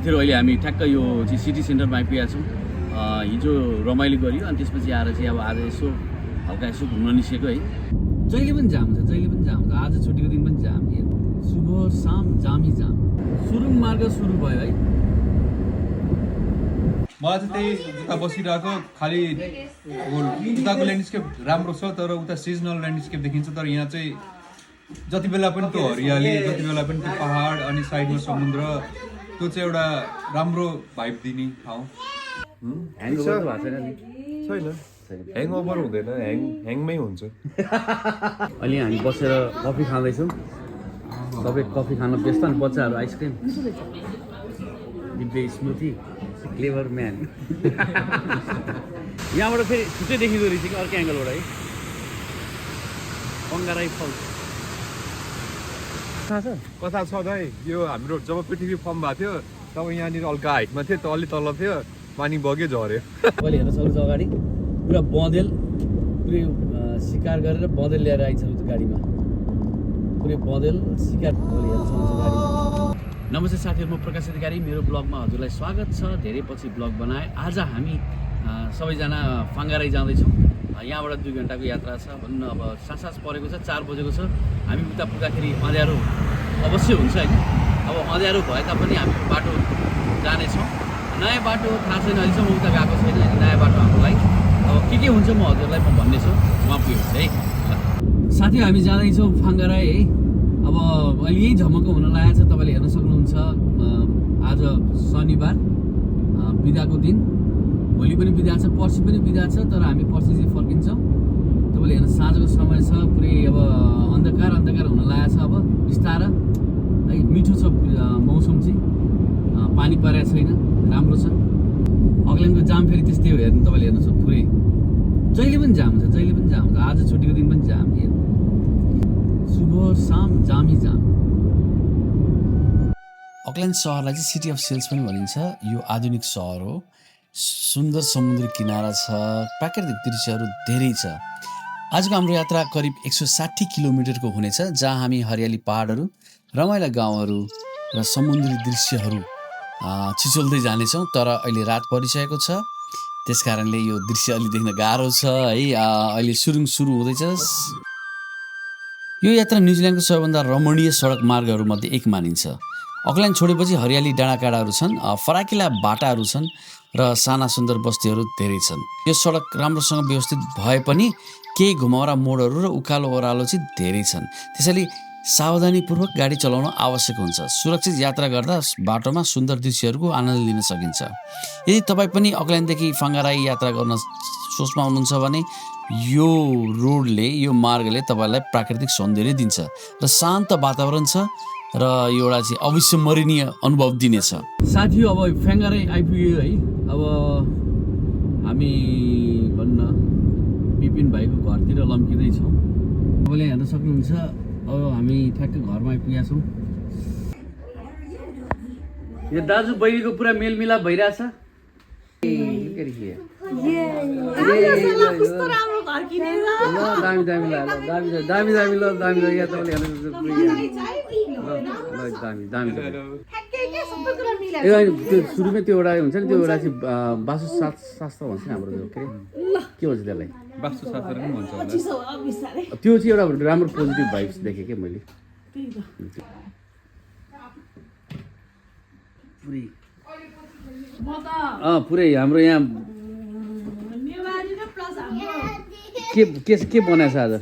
साथीहरू अहिले हामी ठ्याक्क यो चाहिँ सिटी सेन्टरमा आइपुगेका छौँ। हिजो रमाइलो गरियो अनि त्यसपछि आएर चाहिँ अब आज यसो हल्का यसो घुम्न निस्केको है। जहिले पनि जाम हुन्छ, जहिले पनि जाम हुन्छ। आज छुट्टीको दिन पनि जाम। सुबह शाम जामै जाम। सुरुङ मार्ग सुरु भयो है। मलाई चाहिँ त्यही उता बसिरहेको खालि उताको ल्यान्डस्केप राम्रो छ तर उता सिजनल ल्यान्डस्केप देखिन्छ तर यहाँ चाहिँ जति बेला पनि त्यो हरियाली जति बेला पनि त्यो पहाड अनि साइडमा समुद्र त्यो चाहिँ एउटा राम्रो भाइब दिने ठाउँ। छैन ह्याङओभर हुँदैन, ह्याङमै हुन्छ। अहिले हामी बसेर कफी खाँदैछौँ। तपाईँ कफी खान व्यस्त नि, बच्चाहरू आइसक्रिम दिव्य स्मृति क्लेभर म्यान। यहाँबाट फेरि छुट्टै देखिँदो रहेछ कि अर्कै एङ्गलबाट है। पङ्गाराई फल्स थाहा छ कथा छ दाइ, यो हाम्रो जब पृथ्वी फर्म भएको थियो तब यहाँनिर हल्का हाइटमा थियो, त अलि तल थियो, पानी बग्यो झऱ्यो। अहिले हेर्न सक्नुहुन्छ अगाडि पुरा बँदेल पुरै शिकार गरेर बँदेल ल्याएर आइन्छ त्यो गाडीमा। पुरै बँदेल शिकार अहिले हेर्न सक्नुहुन्छ गाडीमा। नमस्ते साथीहरू, म प्रकाश अधिकारी, मेरो ब्लगमा हजुरलाई स्वागत छ। धेरै पछि ब्लग बनाएँ। आज हामी सबैजना फाङ्गाराई जाँदैछौँ। यहाँबाट 2 घन्टाको यात्रा छ भन्न। अब साँझ परेको छ, 4 बजेको छ। हामी उता पुग्दाखेरि अँध्यारो अवश्य हुन्छ होइन। अब अँध्यारो भए तापनि हामी बाटो जानेछौँ। नयाँ बाटो थाहा छैन, अहिलेसम्म उता गएको छैन। नयाँ बाटो हाम्रो लागि अब के हुन्छ म हजुरलाई म भन्नेछु, उहाँ पुगेपछि है। साथी हामी जाँदैछौँ फाङ्गाराई है। अब अहिले यही झमक्क हुन लागेको छ, तपाईँले हेर्न सक्नुहुन्छ। आज शनिबार बिदाको दिन, भोलि पनि बिदा छ, पर्सि पनि बिदा छ। तर हामी पर्सि चाहिँ फर्किन्छौँ। तपाईँले हेर्नु साँझको समय छ, पुरै अब अन्धकार हुन लागेको छ। अब बिस्तारै है, मिठो छ मौसम चाहिँ, पानी परेको छैन, राम्रो छ। अग्ल्यान्डको जाम फेरि त्यस्तै हो, हेर्नु तपाईँले हेर्नुहोस् पुरै जहिले पनि जाम हुन्छ, जहिले पनि जाम हुन्छ। आज छुट्टीको दिन पनि जाम। सुबह शाम जामै जाम। अकल्यान्ड सहरलाई चाहिँ सिटी अफ सेल्स पनि भनिन्छ। यो आधुनिक सहर हो, सुन्दर समुद्री किनारा छ, प्राकृतिक दृश्यहरू धेरै छ। आजको हाम्रो यात्रा करिब 160 किलोमिटरको हुनेछ, जहाँ हामी हरियाली पहाडहरू, रमाइला गाउँहरू र समुद्री दृश्यहरू छिचोल्दै जानेछौँ। तर अहिले रात परिसकेको छ, त्यस कारणले यो दृश्य अलि देख्न गाह्रो छ है। अहिले सुरुङ सुरु हुँदैछ। यो यात्रा न्युजिल्यान्डको सबैभन्दा रमणीय सडक मार्गहरूमध्ये एक मानिन्छ। अकल्यान्ड छोडेपछि हरियाली डाँडाकाँडाहरू छन्, फराकिला बाटाहरू छन् र साना सुन्दर बस्तीहरू धेरै छन्। यो सडक राम्रोसँग व्यवस्थित भए पनि केही घुमाउरा मोडहरू र उकालो ओह्रालो चाहिँ धेरै छन्। त्यसैले सावधानीपूर्वक गाडी चलाउन आवश्यक हुन्छ। सुरक्षित यात्रा गर्दा बाटोमा सुन्दर दृश्यहरूको आनन्द लिन सकिन्छ। यदि तपाईँ पनि अकल्यान्डदेखि फाङ्गाराई यात्रा गर्न सोचमा हुनुहुन्छ भने यो रोडले, यो मार्गले तपाईँलाई प्राकृतिक सौन्दर्य दिन्छ र शान्त वातावरण छ र एउटा चाहिँ अविस्मरणीय अनुभव दिनेछ। साथीहरू, अब फाङ्गाराई आइपुग्यो है। अब हामी भन्न विपिन भाइको घरतिर लम्किँदैछौँ। तपाईँले हेर्न सक्नुहुन्छ। अब हामी ठ्याक्कै घरमा आइपुगेका छौँ। यो दाजु बहिनीको पुरा मेलमिलाप भइरहेछ। सुरुमै त्यो एउटा हुन्छ नि, त्यो एउटा चाहिँ वास्तुशास्त्र भन्छ नि हाम्रो, के भन्छ त्यसलाई, वास्तुशास्त्र पनि भन्छ होला। त्यो चाहिँ एउटा राम्रो पोजिटिभ भाइब्स देखेँ क्या मैले। पुरै हाम्रो यहाँ के बनाएछ आज?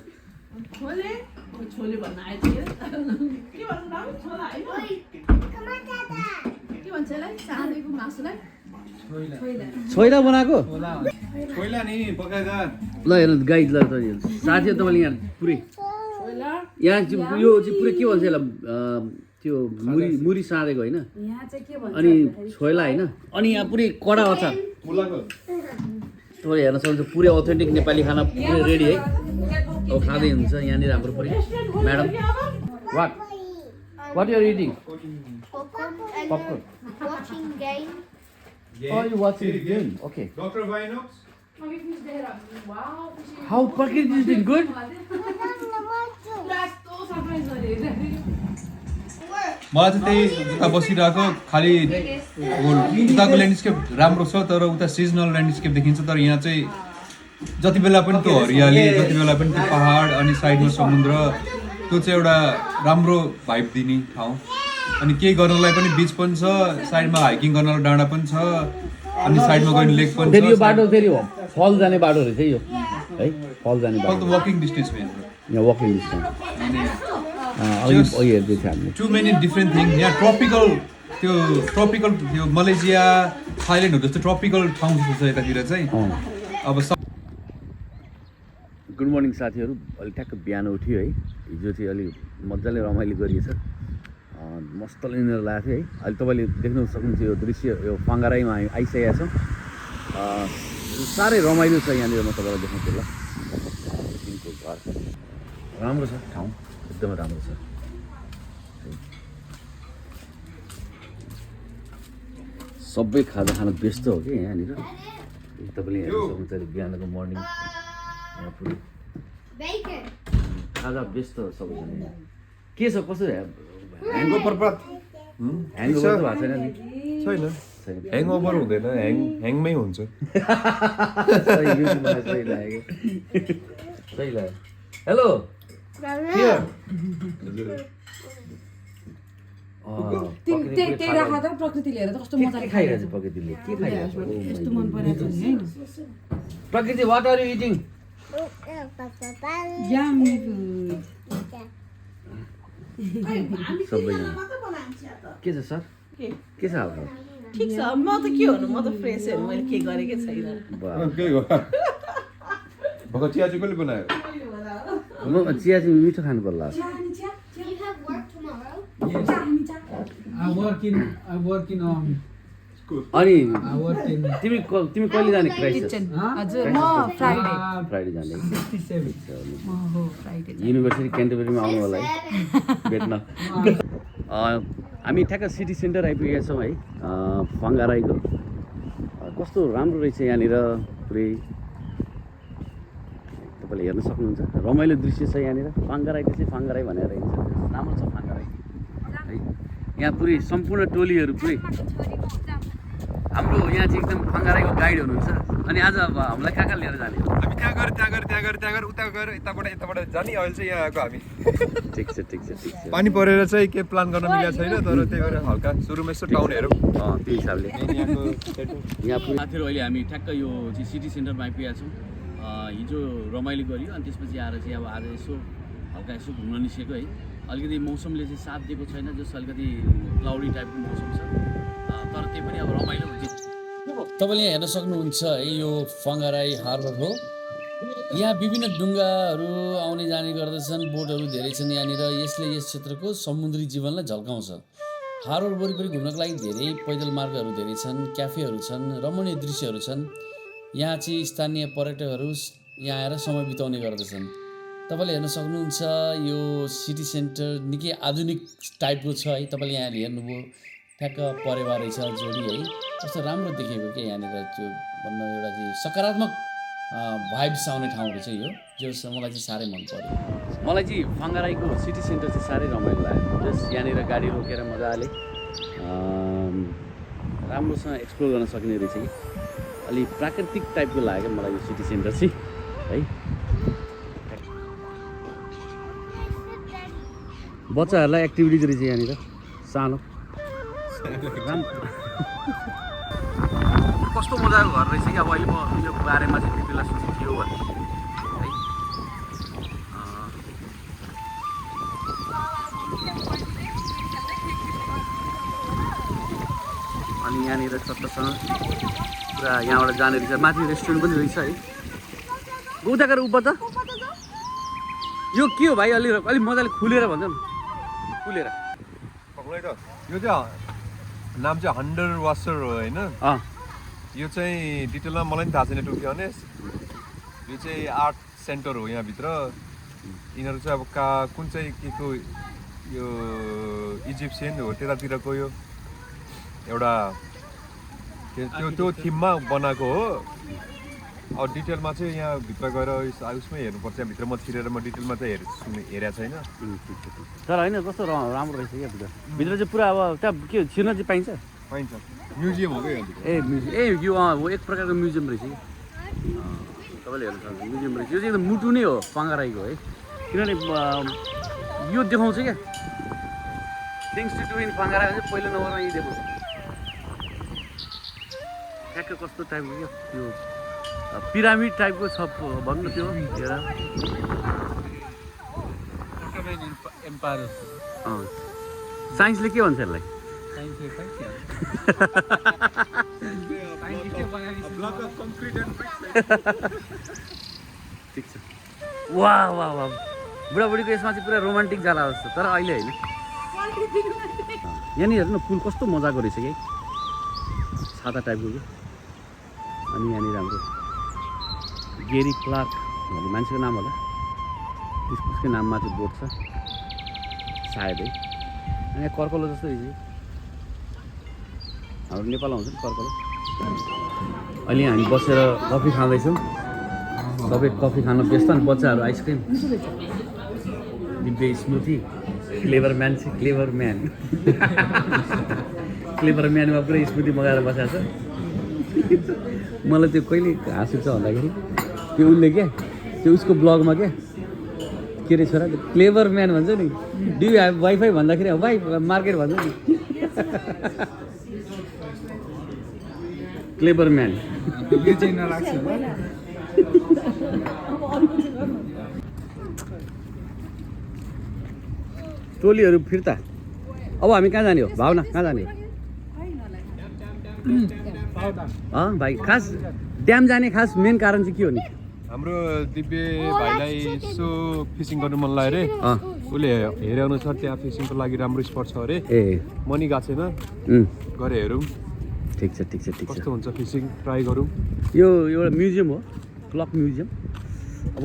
छोइला बनाएको ल हेर्नु गाइड। ल साथीहरू, तपाईँले यहाँ पुरै यहाँ यो चाहिँ पुरै के भन्छ यसलाई, त्यो मुरी साँधेको होइन, अनि छोइला होइन, अनि यहाँ पुरै कडा अचार। तपाईँले हेर्न सक्नुहुन्छ पुरै अथेन्टिक नेपाली खाना पुरै रेडी है। अब खाँदै हुन्छ यहाँनिर हाम्रो पुरै। Madam, what you are eating? Popcorn. Watching game. Oh, you watching the game? Okay. Dr. Vinox? How package is it good? मलाई चाहिँ त्यही उता बसिरहेको खालि उताको ल्यान्डस्केप राम्रो छ तर उता सिजनल ल्यान्डस्केप देखिन्छ तर यहाँ चाहिँ जति बेला पनि त्यो हरियाली जति बेला पनि त्यो पहाड अनि साइडमा समुद्र त्यो चाहिँ एउटा राम्रो भाइब दिने ठाउँ अनि केही गर्नलाई पनि बिच पनि छ साइडमा हाइकिङ गर्नलाई डाँडा पनि छ अनि साइडमा गयो लेक पनि फेरि यो छ बाटो फेरि फल जाने बाटो रहेछ यो है फल जाने बाटो वकिङ डिस्टेन्समा यहाँ वकिङ डिस्टेन्स अघि हेर्दै थियो हामीले टु मेनी डिफ्रेन्ट थिङ यहाँ ट्रपिकल त्यो मलेसिया थाइल्यान्डहरू जस्तो ट्रपिकल ठाउँ जस्तो छ यतातिर चाहिँ अब गुड मर्निङ साथीहरू अलिक ठ्याक्क बिहान उठ्यो है हिजो चाहिँ अलिक मजाले रमाइलो गरिएछ मस्त लिनेर लागेको थियो है अहिले तपाईँले देख्न सक्नुहुन्छ यो दृश्य यो पाङ्गाराईमा हामी आइसकेका छौँ साह्रै रमाइलो छ यहाँनिर म तपाईँलाई देखाउँछु ल तिनको घर राम्रो छ ठाउँ एकदमै राम्रो छ सबै खाजा खान व्यस्त हो कि यहाँनिर तपाईँले हेर्न सक्नुहुन्छ अहिले बिहानको मर्निङ यहाँ पुरै खाजा व्यस्त सबैजना यहाँ के छ कसो ह्याङओभर त भएको छैन नि छैन ह्याङओभर हुँदैन ह्याङमै हुन्छ सही लाग्यो हेलो प्रकृति लिएर त कस्तो मजाले खाइरहेछ प्रकृतिले के खाइरहेछ यस्तो मन परेको छ हैन प्रकृति what are you eating yummy सबैजना के छ सर के छ अब ठिक छ म त के भन्नु म त फ्रेस हेर्नु मैले के गरेकै छैन के हो भर्खर चिया चाहिँ कसले बनायो म चिया चाहिँ मिठो खानु पर्ला I work in अनि I work in तिमी कहिले जाने क्राइसिस हजुर म फ्राइडे फ्राइडे जाने 67. म हो फ्राइडे युनिभर्सिटी क्यान्टरबरीमा आउनु होला है भेट्न हामी ठ्याक्क सिटी सेन्टर आइपुगेका छौँ है पाङ्गाराईको कस्तो राम्रो रहेछ यहाँनिर पुरै तपाईँले हेर्न सक्नुहुन्छ रमाइलो दृश्य छ यहाँनिर पाङ्गाराई चाहिँ पाङ्गाराई भनेर हिँड्छ राम्रो छ पाङ्गाराई है यहाँ पुरै सम्पूर्ण टोलीहरू पुरै हाम्रो यहाँ चाहिँ एकदम पाङ्गाराईको गाइड हुनुहुन्छ अनि आज अब हामीलाई कहाँ लिएर जाने हामी त्यहाँ गएर उता गएर यताबाट जाने अहिले चाहिँ यहाँ आएको हामी ठिक छ पानी परेर चाहिँ के प्लान गर्न मिलेको छैन तर त्यही भएर हल्का सुरुमा यसो टाउन हेरौँ त्यो हिसाबले यहाँ साथीहरू अहिले हामी ठ्याक्क यो चाहिँ सिटी सेन्टरमा आइपुगेका छौँ हिजो रमाइलो गऱ्यो अनि त्यसपछि आएर चाहिँ अब आज हल्का यसो घुम्न निस्केको है अलिकति मौसमले चाहिँ साथ दिएको छैन जस अलिकति क्लाउडी टाइपको मौसम छ तर त्यही पनि अब रमाइलो हुन्छ तपाईँले यहाँ हेर्न सक्नुहुन्छ है यो पाङ्गाराई हार्बर हो यहाँ विभिन्न डुङ्गाहरू आउने जाने गर्दछन् बोटहरू धेरै छन् यहाँनिर यसले यस क्षेत्रको समुद्री जीवनलाई झल्काउँछ हार्बर वरिपरि घुम्नको लागि धेरै पैदल मार्गहरू धेरै छन् क्याफेहरू छन् रमणीय दृश्यहरू छन् यहाँ चाहिँ स्थानीय पर्यटकहरू यहाँ आएर समय बिताउने गर्दछन् तपाईँले हेर्न सक्नुहुन्छ यो सिटी सेन्टर निकै आधुनिक टाइपको छ है तपाईँले यहाँ हेर्नुभयो ठ्याक्क परेवा रहेछ जोडी है कस्तो राम्रो देखेको क्या यहाँनिर त्यो भन्न एउटा चाहिँ सकारात्मक भाइब्स आउने ठाउँ रहेछ यो जो मलाई चाहिँ साह्रै मन पर्यो मलाई चाहिँ पाङ्गाराईको सिटी सेन्टर चाहिँ साह्रै रमाइलो लाग्यो जस यहाँनिर गाडी रोकेर मजाले राम्रोसँग एक्सप्लोर गर्न सकिने रहेछ कि अलि प्राकृतिक टाइपको लाग्यो मलाई यो सिटी सेन्टर चाहिँ है बच्चाहरूलाई एक्टिभिटिज रहेछ यहाँनिर सानो कस्तो मजाको घर रहेछ कि अब अहिले म यो बारेमा चाहिँ त्यति बेला सोचेको थियो भने है अनि यहाँनिर चट्टसँग पुरा यहाँबाट जाने रहेछ माथि रेस्टुरेन्ट पनि रहेछ है उता गएर उप त यो के हो भाइ अलिक मजाले खुलेर भन्छ नि खुलेर यो चाहिँ नाम चाहिँ हन्डर वासर हो होइन यो चाहिँ डिटेलमा मलाई पनि थाहा छैन टु बी अनेस्ट यो चाहिँ आर्ट सेन्टर हो यहाँभित्र यिनीहरू चाहिँ अब कुन चाहिँ के को यो इजिप्सियन हो त्यतातिरको यो एउटा त्यो थिममा बनाएको हो अब डिटेलमा चाहिँ यहाँ भित्र गएर उसमै हेर्नुपर्छ भित्र म छिरेर म डिटेलमा चाहिँ हेरेको छैन तर होइन कस्तो राम्रो रहेछ क्या भित्र भित्र चाहिँ पुरा अब त्यहाँ के छिर्न चाहिँ पाइन्छ पाइन्छ म्युजियम हो क्या यो हो एक प्रकारको म्युजियम रहेछ कि तपाईँले हेर्नु सक्नुहुन्छ म्युजियम रहेछ यो चाहिँ एकदम मुटु नै हो पाङ्गाराईको है किनभने यो देखाउँछ क्या थिङ्स टु डु इन पाङ्गारा चाहिँ पहिलो नम्बरमा यही देखाउँछ ठ्याक्क कस्तो टाइपको क्या त्यो पिरामिड टाइपको छ भन्नु त्यो हेर एम्पायर साइन्सले के भन्छ यसलाई ठिक छ वाह वाह वाह बुढाबुढीको यसमा चाहिँ पुरा रोमान्टिक जाला जस्तो तर अहिले होइन यहाँनिर हेर्नु न पुल कस्तो मजाको रहेछ कि छाता टाइपको कि अनि यहाँनिर हाम्रो गेरी क्लार्क भन्ने मान्छेको नाम होला उसको नाममा चाहिँ बोर्ड छ सायद है अनि यहाँ कर्कलो जस्तो रहेछ हाम्रो नेपालमा हुन्छ नि कर्कलो अहिले हामी बसेर कफी खाँदैछौँ सबै कफी खान व्यस्त अनि बच्चाहरू आइसक्रिम दिव्य स्मृति क्लेभर म्यान चाहिँ क्लेभर म्यान क्लेभर म्यानमा पुरै स्मृति मगाएर बसेको छ मलाई त्यो कहिले हाँस उठ्छ भन्दाखेरि त्यो उसले क्या त्यो उसको ब्लगमा क्या के अरे छोरा क्लेभर म्यान भन्छ नि डु यु हेभ वाइफाई भन्दाखेरि वाइ मार्केट भन्छ नि क्लेभर म्यान यो चाहिँ नलाग्छ टोलीहरू फिर्ता अब हामी कहाँ जाने हो भावना कहाँ जाने हो भाइ खास ड्याम जाने खास मेन कारण चाहिँ के हो नि हाम्रो दिव्य भाइलाई यसो फिसिङ गर्नु मन लाग्यो अरे उसले हेरे अनुसार त्यहाँ फिसिङको लागि राम्रो स्पट छ अरे ए मनी गएको छैन गएर हेरौँ ठिक छ ठिक छ ठिक छ कस्तो हुन्छ फिसिङ ट्राई गरौँ यो एउटा म्युजियम हो क्लक म्युजियम अब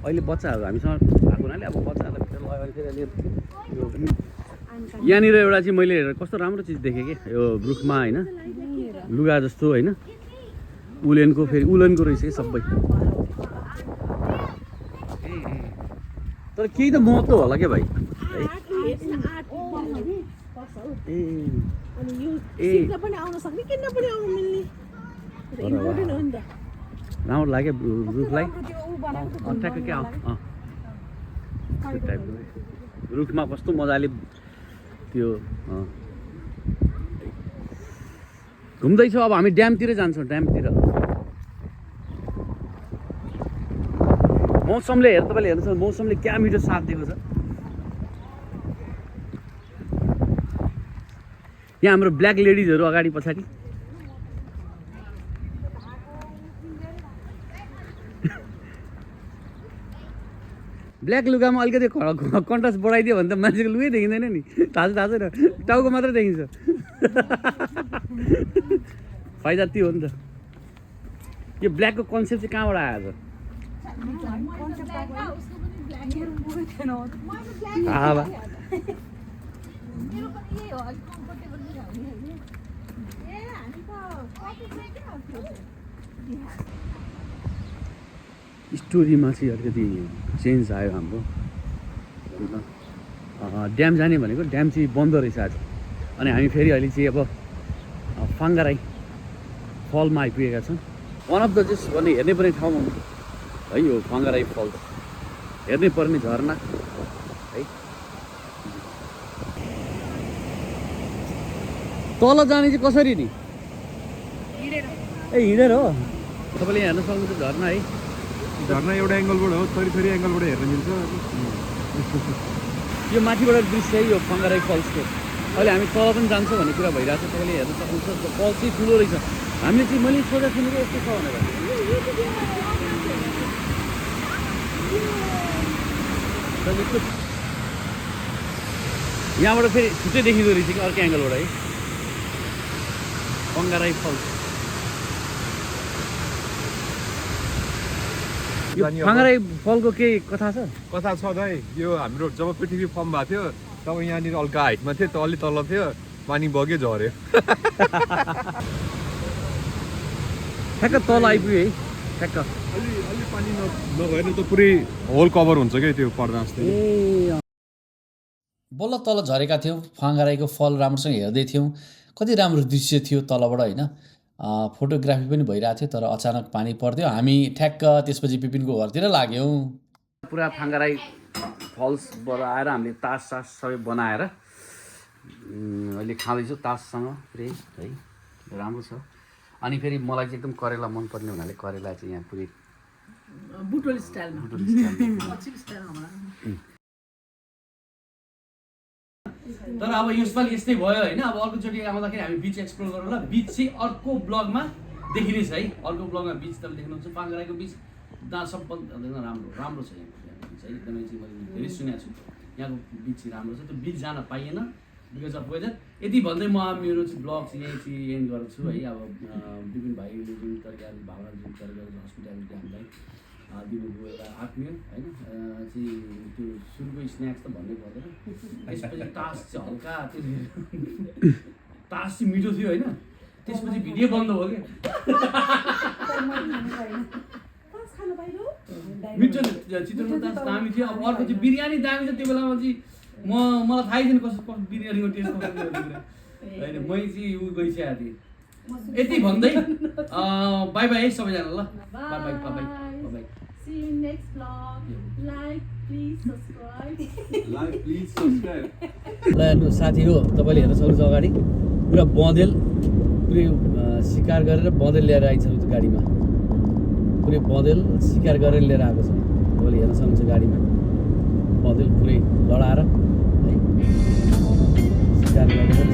अहिले बच्चाहरू हामीसँग भएको हुनाले अब बच्चाहरूलाई भित्र लगायो भने फेरि अहिले यो यहाँनिर एउटा चाहिँ मैले हेरेर कस्तो राम्रो चिज देखेँ कि यो रुखमा होइन लुगा जस्तो होइन उलेनको फेरि उलनको रहेछ कि सबै तर केही त महत्त्व होला क्या भाइ राम्रो लाग्यो रुखलाई ठ्याक्कै क्या त्यो टाइपको रुखमा कस्तो मजाले त्यो घुम्दैछौँ अब हामी ड्यामतिर जान्छौँ ड्यामतिर मौसमले तपाईँले हेर्नुहोस् मौसमले क्या मिठो साथ दिएको छ यहाँ हाम्रो ब्ल्याक लेडिजहरू अगाडि पछाडि ब्ल्याक लुगामा अलिकति कन्ट्रास्ट बढाइदियो भने त मान्छेको लुगै देखिँदैन नि थाहा छैन टाउको मात्रै देखिन्छ फाइदा त्यो हो नि त यो ब्ल्याकको कन्सेप्ट चाहिँ कहाँबाट आयो स्टोरीमा चाहिँ अलिकति चेन्ज आयो हाम्रो ड्याम जाने भनेको ड्याम चाहिँ बन्द रहेछ आज अनि हामी फेरि अहिले चाहिँ अब फाङ्गाराई फलमा आइपुगेका छौँ वान अफ द जस्ट भन्ने हेर्नै पर्ने ठाउँमा है यो फाङ्गाराई फल हेर्नै पर्ने झरना है तल जाने चाहिँ कसरी नि ए हिँडेर हो तपाईँले हेर्न सक्नुहुन्छ झरना है झर्ना एउटा एङ्गलबाट हो थरी थरी एङ्गलबाट हेर्न मिल्छ यो माथिबाट दृश्य है यो फाङ्गाराई फल्सको अहिले हामी तल पनि जान्छौँ भन्ने कुरा भइरहेको छ तपाईँले हेर्न सक्नुहुन्छ फल चाहिँ ठुलो रहेछ हामीले चाहिँ मैले सोचेको सुनेको यस्तो छ भनेर यहाँबाट फेरि छुट्टै देखिँदो रहेछ कि अर्को एङ्गलबाट है फाङ्गाराई फल्स यो फाङ्गाराई फलको केही कथा छ कथा छ दाइ यो हाम्रो जब पृथ्वी फर्म भएको थियो तब यहाँनिर हल्का हाइटमा थियो अलि तल थियो पानी बग्यो झऱ्यो ठ्याक्क तल आइपुग्यो है ठ्याक्क अलि पानी नभएर त पुरै होल कभर हुन्छ क्या त्यो पर्दा जस्तै ए बल्ल तल झरेका थियौँ फाँगाराईको फल राम्रोसँग हेर्दै थियौँ कति राम्रो दृश्य थियो तलबाट होइन फोटोग्राफी पनि भइरहेको थियो तर अचानक पानी पर्थ्यो हामी ठ्याक्क त्यसपछि विपिनको घरतिर लाग्यौँ पुरा फाँगाराई फल्सबाट आएर हामीले तास सबै बनाएर अहिले खाँदैछौँ ताससँग पुरै है राम्रो छ अनि फेरि मलाई चाहिँ एकदम करेला मनपर्ने हुनाले करेला चाहिँ यहाँ पुरै बुटोल स्टाइलमा तर अब यसपालि यस्तै भयो होइन अब अर्कोचोटि आउँदाखेरि हामी बिच एक्सप्लोर गरौँ ल बिच चाहिँ अर्को ब्लगमा देखिनेछ है अर्को ब्लगमा बिच तपाईँले देख्नुहुन्छ फाँगाराईको बिच सबभन्दा राम्रो छ यहाँ बिच है एकदमै चाहिँ मैले धेरै सुनेको छु यहाँको बिच चाहिँ राम्रो छ त्यो बिच जान पाइएन बिकज अफ वेदर यति भन्दै म मेरो चाहिँ ब्लग चाहिँ यहीँ चाहिँ एन्ड गर्छु है अब विपिन भाइले जुन तरिकाले भावना जुन तरिकाले हस्पिटालिटी हामीलाई दिनुभयो एउटा आत्मीय होइन चाहिँ त्यो सुरुको स्न्याक्स त भन्नै पर्दैन त्यसपछि तास चाहिँ हल्का त्यो तास चाहिँ मिठो थियो होइन त्यसपछि भिडियो बन्द भयो क्या मिठो चितवनको तास दामी थियो अब अर्को चाहिँ बिरयानी दामी छ त्यो बेलामा चाहिँ मलाई थाहै थिएन कस्तो बिरयानीको टेस्ट कस्तो थियो होइन मै चाहिँ उ गइसकेको थिएँ यति भन्दै बाई बाई है सबैजना ल by by by by See you next vlog. Like, please subscribe. ल साथी हो तपाईँले हेर्न सक्नुहुन्छ अगाडि पुरा बँदेल पुरै शिकार गरेर बँदेल ल्याएर आइन्छ त्यो गाडीमा पुरै बँदेल शिकार गरेर लिएर आएको छ तपाईँले हेर्न सक्नुहुन्छ गाडीमा बँदेल पुरै लडाएर है शिकार गरेर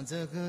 这个